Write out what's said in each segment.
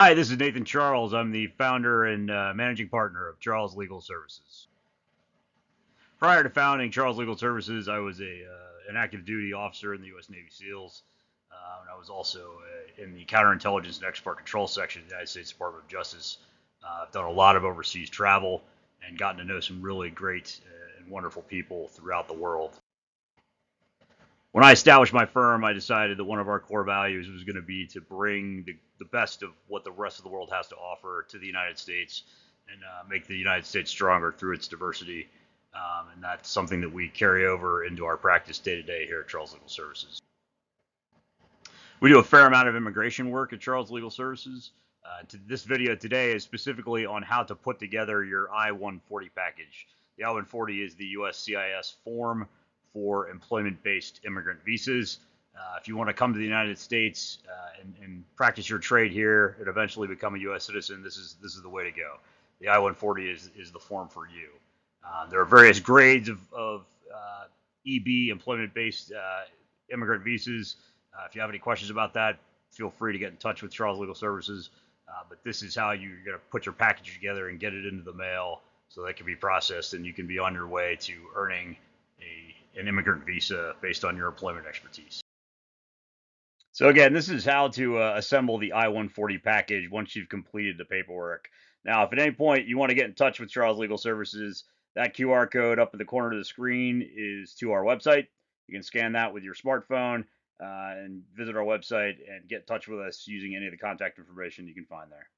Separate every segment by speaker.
Speaker 1: Hi, this is Nathan Charles. I'm the founder and managing partner of Charles Legal Services. Prior to founding Charles Legal Services, I was an active duty officer in the U.S. Navy SEALs. And I was also in the counterintelligence and export control section of the United States Department of Justice. I've done a lot of overseas travel and gotten to know some really great and wonderful people throughout the world. When I established my firm, I decided that one of our core values was going to be to bring the best of what the rest of the world has to offer to the United States and make the United States stronger through its diversity. And that's something that we carry over into our practice day to day here at Charles Legal Services. We do a fair amount of immigration work at Charles Legal Services. This video today is specifically on how to put together your I-140 package. The I-140 is the USCIS form for employment-based immigrant visas. If you want to come to the United States and practice your trade here and eventually become a U.S. citizen, this is the way to go. The I-140 is the form for you. There are various grades of EB, employment-based immigrant visas. If you have any questions about that, feel free to get in touch with Charles Legal Services. But this is how you're going to put your package together and get it into the mail so that can be processed and you can be on your way to earning an immigrant visa based on your employment expertise. So again, this is how to assemble the I-140 package once you've completed the paperwork. Now, if at any point you want to get in touch with Charles Legal Services, that QR code up in the corner of the screen is to our website. You can scan that with your smartphone and visit our website and get in touch with us using any of the contact information you can find there.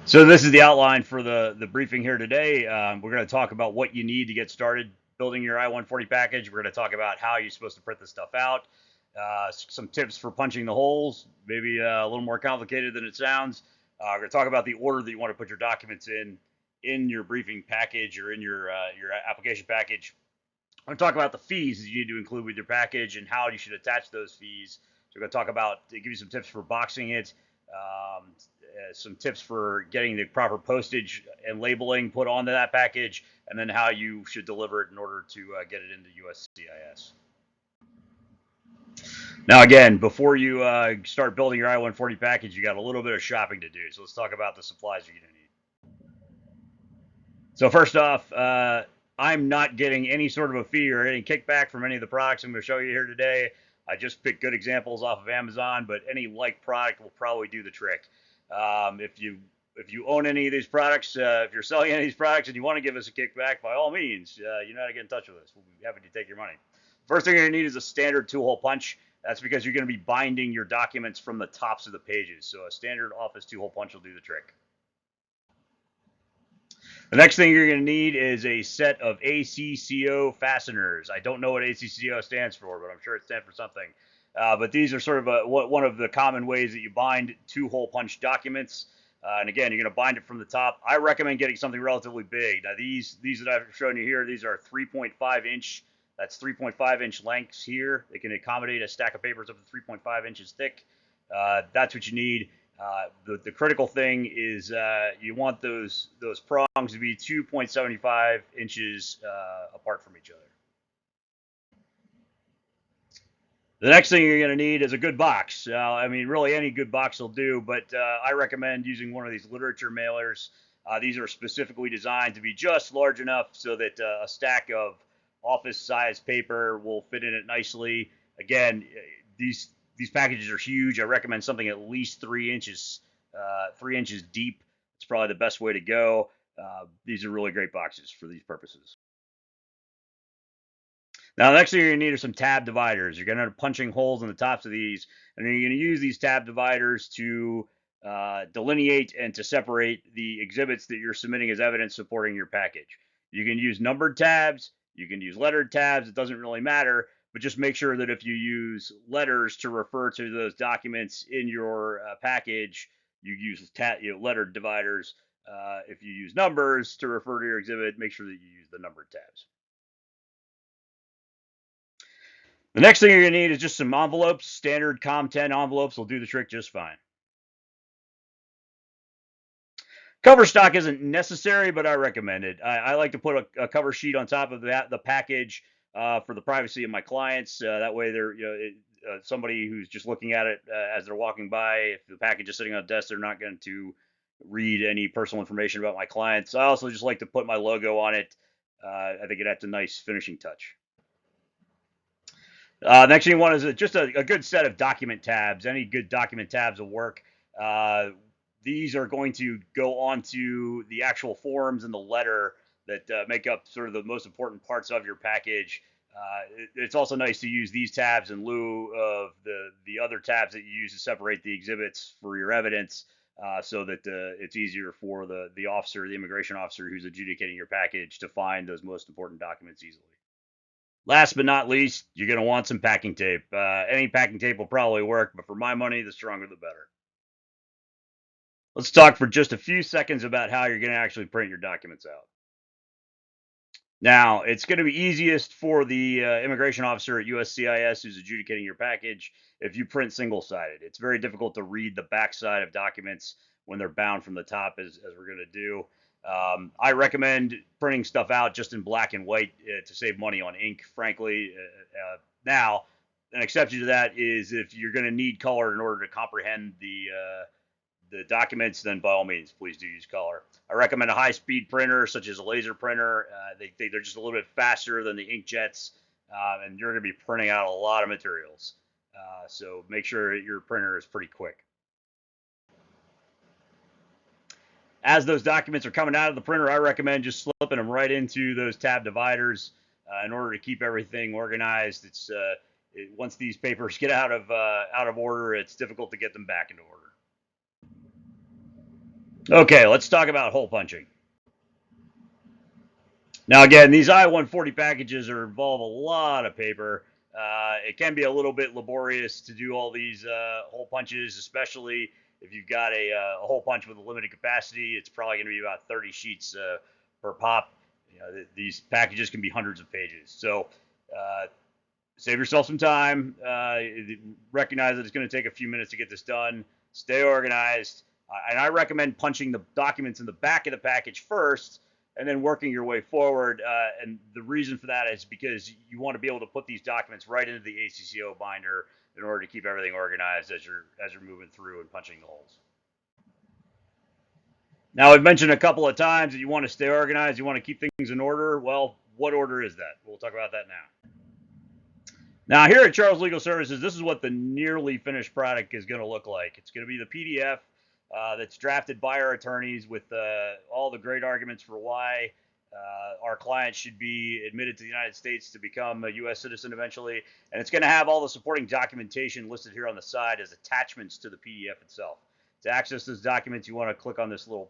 Speaker 1: So this is the outline for the briefing here today. We're going to talk about what you need to get started building your I-140 package. We're going to talk about how you're supposed to print this stuff out, some tips for punching the holes, maybe a little more complicated than it sounds. We're going to talk about the order that you want to put your documents in your briefing package or in your application package. I'm going to talk about the fees that you need to include with your package and how you should attach those fees. So we're going to talk about, give you some tips for boxing it, some tips for getting the proper postage and labeling put onto that package, and then how you should deliver it in order to get it into USCIS. Now, again, before you start building your I-140 package, you got a little bit of shopping to do. So let's talk about the supplies you're going to need. So first off, I'm not getting any sort of a fee or any kickback from any of the products I'm going to show you here today. I just picked good examples off of Amazon, but any like product will probably do the trick. If you own any of these products, if you're selling any of these products and you want to give us a kickback, by all means, you know how to get in touch with us. We'll be happy to take your money. First thing you're going to need is a standard two-hole punch. That's because you're going to be binding your documents from the tops of the pages. So a standard office two-hole punch will do the trick. The next thing you're going to need is a set of ACCO fasteners. I don't know what ACCO stands for, but I'm sure it stands for something. But these are sort of one of the common ways that you bind two-hole punch documents. And again, you're going to bind it from the top. I recommend getting something relatively big. Now, these that I've shown you here, these are 3.5 inch. That's 3.5 inch lengths here. They can accommodate a stack of papers up to 3.5 inches thick. That's what you need. The critical thing is you want those prongs to be 2.75 inches apart from each other. The next thing you're going to need is a good box. I mean, really any good box will do, but I recommend using one of these literature mailers. These are specifically designed to be just large enough so that a stack of office-sized paper will fit in it nicely. Again, these packages are huge. I recommend something at least 3 inches deep. It's probably the best way to go. These are really great boxes for these purposes. Now, the next thing you're going to need are some tab dividers. You're going to end up punching holes in the tops of these, and then you're going to use these tab dividers to delineate and to separate the exhibits that you're submitting as evidence supporting your package. You can use numbered tabs. You can use lettered tabs. It doesn't really matter, but just make sure that if you use letters to refer to those documents in your package, you use lettered dividers. If you use numbers to refer to your exhibit, make sure that you use the numbered tabs. The next thing you're going to need is just some envelopes. Standard COM10 envelopes will do the trick just fine. Cover stock isn't necessary, but I recommend it. I like to put a cover sheet on top of the package for the privacy of my clients. That way, somebody who's just looking at it as they're walking by. If the package is sitting on a desk, they're not going to read any personal information about my clients. I also just like to put my logo on it. I think it adds a nice finishing touch. Next thing you want is just a good set of document tabs. Any good document tabs will work. Uh, these are going to go onto the actual forms and the letter that make up sort of the most important parts of your package. It's also nice to use these tabs in lieu of the other tabs that you use to separate the exhibits for your evidence, so that it's easier for the officer, the immigration officer who's adjudicating your package, to find those most important documents easily. Last but not least, you're going to want some packing tape. Any packing tape will probably work, but for my money, the stronger the better. Let's talk for just a few seconds about how you're going to actually print your documents out. Now, it's going to be easiest for the immigration officer at USCIS who's adjudicating your package if you print single-sided. It's very difficult to read the backside of documents when they're bound from the top, as we're going to do. I recommend printing stuff out just in black and white to save money on ink, frankly. Now, an exception to that is if you're going to need color in order to comprehend the documents, then by all means, please do use color. I recommend a high-speed printer, such as a laser printer. They're just a little bit faster than the inkjets, and you're going to be printing out a lot of materials. So make sure your printer is pretty quick. As those documents are coming out of the printer, I recommend just slipping them right into those tab dividers in order to keep everything organized. Once these papers get out of order, it's difficult to get them back into order. Okay, let's talk about hole punching. Now, again, these I-140 packages involve a lot of paper. It can be a little bit laborious to do all these hole punches, especially if you've got a hole punch with a limited capacity. It's probably going to be about 30 sheets per pop. These packages can be hundreds of pages. So save yourself some time. Recognize that it's going to take a few minutes to get this done. Stay organized. And I recommend punching the documents in the back of the package first and then working your way forward. And the reason for that is because you want to be able to put these documents right into the ACCO binder in order to keep everything organized as you're moving through and punching the holes. Now, I've mentioned a couple of times that you want to stay organized, you want to keep things in order. Well, what order is that? We'll talk about that now. Now, here at Charles Legal Services, this is what the nearly finished product is going to look like. It's going to be the PDF that's drafted by our attorneys with all the great arguments for why our client should be admitted to the United States to become a U.S. citizen eventually. And it's going to have all the supporting documentation listed here on the side as attachments to the PDF itself. To access those documents, you want to click on this little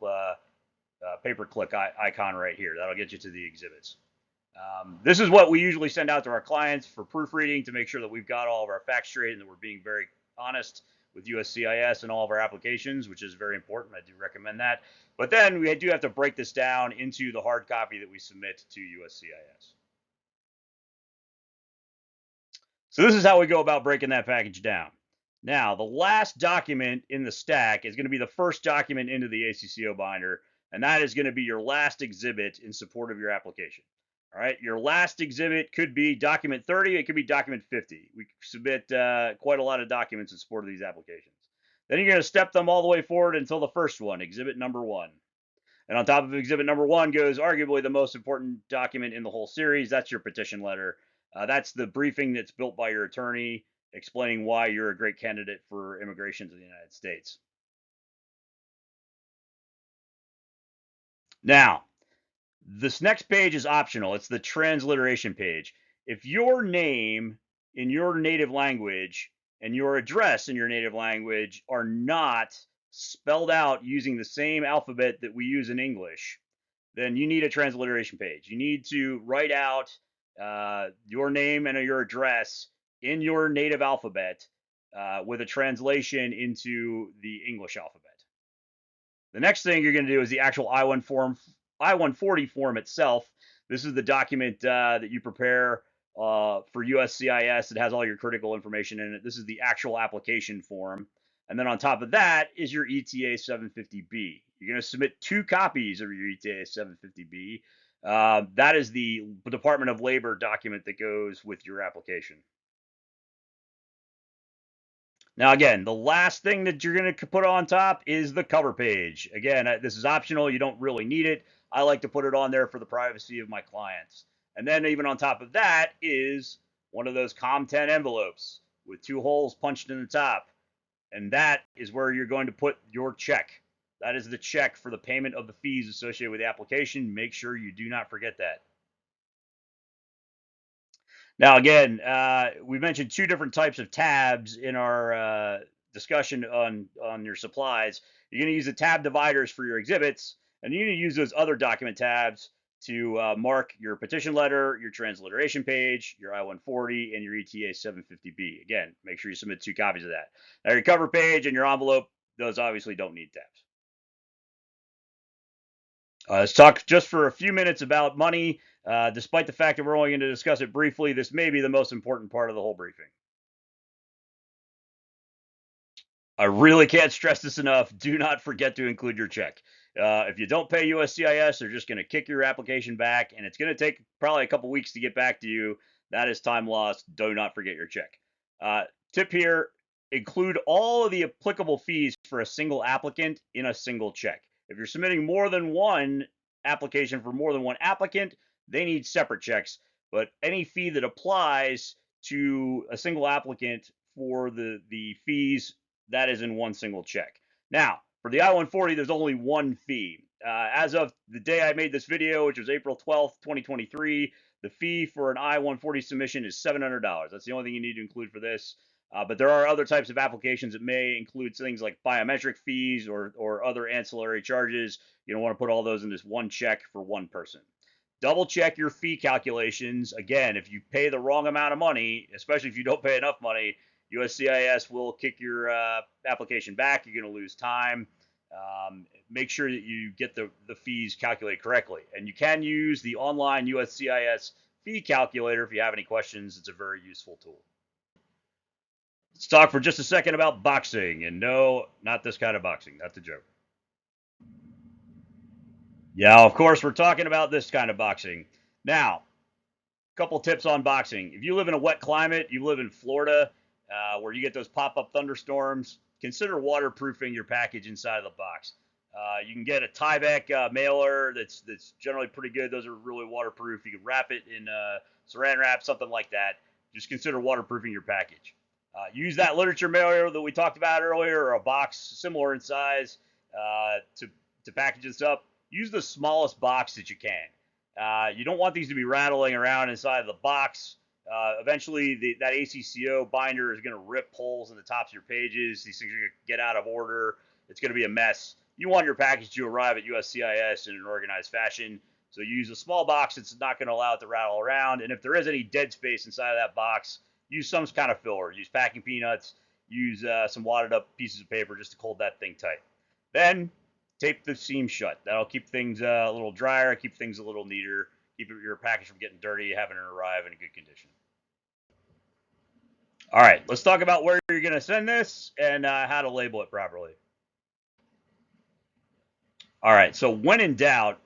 Speaker 1: paper-click icon right here. That'll get you to the exhibits. This is what we usually send out to our clients for proofreading to make sure that we've got all of our facts straight and that we're being very honest with USCIS and all of our applications, which is very important. I do recommend that. But then we do have to break this down into the hard copy that we submit to USCIS. So this is how we go about breaking that package down. Now, the last document in the stack is going to be the first document into the ACCO binder, and that is going to be your last exhibit in support of your application. All right, your last exhibit could be document 30, it could be document 50. We submit quite a lot of documents in support of these applications. Then you're going to step them all the way forward until the first one, exhibit number 1. And on top of exhibit number 1 goes arguably the most important document in the whole series. That's your petition letter. That's the briefing that's built by your attorney explaining why you're a great candidate for immigration to the United States. Now, this next page is optional. It's the transliteration page. If your name in your native language and your address in your native language are not spelled out using the same alphabet that we use in English, then you need a transliteration page. You need to write out your name and your address in your native alphabet with a translation into the English alphabet. The next thing you're going to do is the actual I-140 form itself. This is the document that you prepare for USCIS. It has all your critical information in it. This is the actual application form. And then on top of that is your ETA 750B. You're going to submit 2 copies of your ETA 750B. That is the Department of Labor document that goes with your application. Now, again, the last thing that you're going to put on top is the cover page. Again, this is optional. You don't really need it. I like to put it on there for the privacy of my clients. And then even on top of that is one of those COM10 envelopes with 2 holes punched in the top. And that is where you're going to put your check. That is the check for the payment of the fees associated with the application. Make sure you do not forget that. Now, again, we mentioned 2 different types of tabs in our discussion on your supplies. You're going to use the tab dividers for your exhibits, and you're going to use those other document tabs to mark your petition letter, your transliteration page, your I-140, and your ETA 750B. Again, make sure you submit 2 copies of that. Now, your cover page and your envelope, those obviously don't need tabs. Let's talk just for a few minutes about money. Despite the fact that we're only going to discuss it briefly, this may be the most important part of the whole briefing. I really can't stress this enough. Do not forget to include your check. If you don't pay USCIS, they're just going to kick your application back, and it's going to take probably a couple weeks to get back to you. That is time lost. Do not forget your check. Tip here, include all of the applicable fees for a single applicant in a single check. If you're submitting more than one application for more than one applicant, they need separate checks. But any fee that applies to a single applicant for the fees, that is in one single check. Now, for the I-140, there's only one fee. As of the day I made this video, which was April 12th, 2023, the fee for an I-140 submission is $700. That's the only thing you need to include for this. But there are other types of applications that may include things like biometric fees or other ancillary charges. You don't want to put all those in this one check for one person. Double check your fee calculations. Again, if you pay the wrong amount of money, especially if you don't pay enough money, USCIS will kick your application back. You're going to lose time. Make sure that you get the fees calculated correctly. And you can use the online USCIS fee calculator if you have any questions. It's a very useful tool. Let's talk for just a second about boxing. And no, not this kind of boxing. That's a joke. Yeah, of course, we're talking about this kind of boxing. Now, a couple tips on boxing. If you live in a wet climate, you live in Florida, where you get those pop-up thunderstorms, consider waterproofing your package inside of the box. You can get a Tyvek mailer that's generally pretty good. Those are really waterproof. You can wrap it in saran wrap, something like that. Just consider waterproofing your package. Use that literature mailer that we talked about earlier, or a box similar in size to package this up. Use the smallest box that you can. You don't want these to be rattling around inside of the box. Eventually, that ACCO binder is going to rip holes in the tops of your pages. These things are going to get out of order. It's going to be a mess. You want your package to arrive at USCIS in an organized fashion. So use a small box that's not going to allow it to rattle around. And if there is any dead space inside of that box, use some kind of filler. Use packing peanuts. Use some wadded up pieces of paper just to hold that thing tight. Then tape the seam shut. That'll keep things a little drier, keep things a little neater, keep your package from getting dirty, having it arrive in a good condition. All right, let's talk about where you're going to send this and how to label it properly. All right, so when in doubt,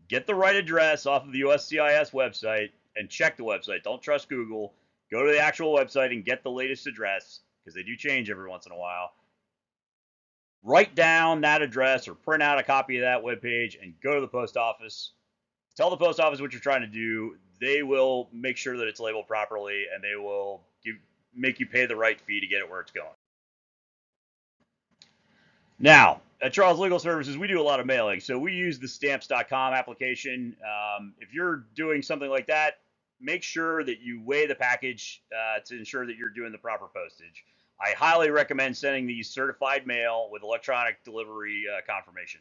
Speaker 1: get the right address off of the USCIS website and check the website. Don't trust Google. Go to the actual website and get the latest address, because they do change every once in a while. Write down that address or print out a copy of that webpage and go to the post office. Tell the post office what you're trying to do. They will make sure that it's labeled properly, and they will make you pay the right fee to get it where it's going. Now, at Charles Legal Services, we do a lot of mailing, so we use the stamps.com application. If you're doing something like that, make sure that you weigh the package to ensure that you're doing the proper postage. I highly recommend sending these certified mail with electronic delivery confirmation.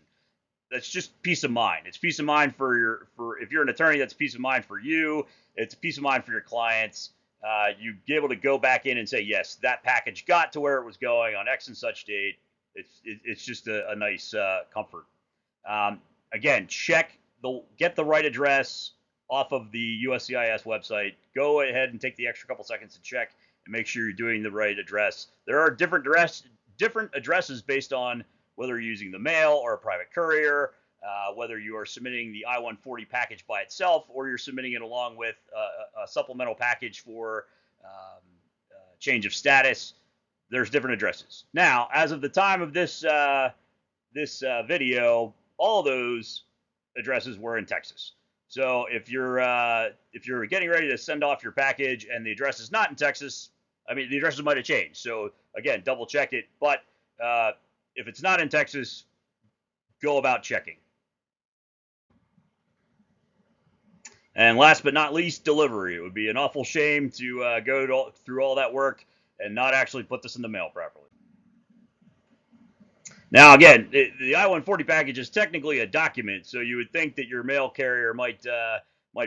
Speaker 1: That's just peace of mind. It's peace of mind for if you're an attorney, that's peace of mind for you. It's peace of mind for your clients. You'd be able to go back in and say, yes, that package got to where it was going on X and such date. It's just a nice comfort. Again, get the right address off of the USCIS website. Go ahead and take the extra couple seconds to check and make sure you're doing the right address. There are different addresses based on whether you're using the mail or a private courier, whether you are submitting the I-140 package by itself or you're submitting it along with a supplemental package for change of status. there's different addresses. Now, as of the time of this video, all those addresses were in Texas. So if you're getting ready to send off your package and the address is not in Texas, I mean the addresses might have changed. So again, double check it. But if it's not in Texas, go about checking. And last but not least, delivery. It would be an awful shame to go through all that work and not actually put this in the mail properly. Now, again, the I-140 package is technically a document, so you would think that your mail carrier might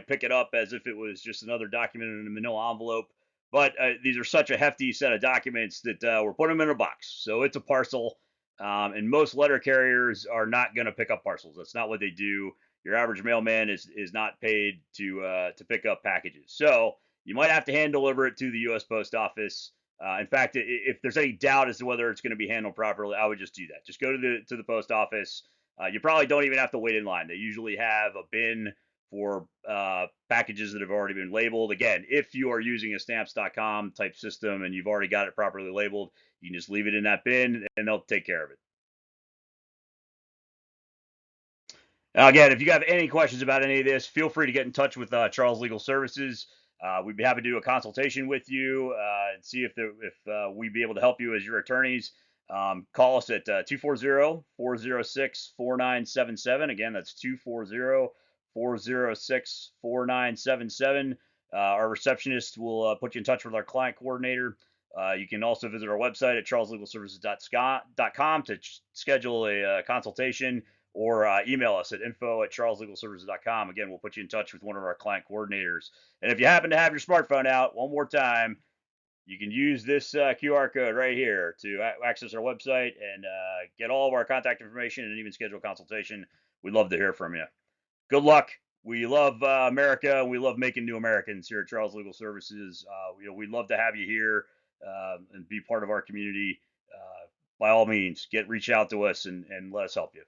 Speaker 1: pick it up as if it was just another document in a manila envelope. But these are such a hefty set of documents that we're putting them in a box. So it's a parcel, and most letter carriers are not going to pick up parcels. That's not what they do. Your average mailman is not paid to pick up packages. So you might have to hand deliver it to the U.S. Post Office. In fact, if there's any doubt as to whether it's going to be handled properly, I would just do that. Just go to the post office. You probably don't even have to wait in line. They usually have a bin for packages that have already been labeled. Again, if you are using a stamps.com type system and you've already got it properly labeled, you can just leave it in that bin and they'll take care of it. Now, again, if you have any questions about any of this, feel free to get in touch with Charles Legal Services. We'd be happy to do a consultation with you and see if we'd be able to help you as your attorneys. Call us at 240-406-4977. Again, that's 240-406-4977. Our receptionist will put you in touch with our client coordinator. You can also visit our website at charleslegalservices.com to schedule a consultation, or email us at info@charleslegalservices.com. Again, we'll put you in touch with one of our client coordinators. And if you happen to have your smartphone out, one more time, you can use this QR code right here to access our website and get all of our contact information and even schedule a consultation. We'd love to hear from you. Good luck. We love America. We love making new Americans here at Charles Legal Services. We'd love to have you here and be part of our community. By all means, reach out to us and let us help you.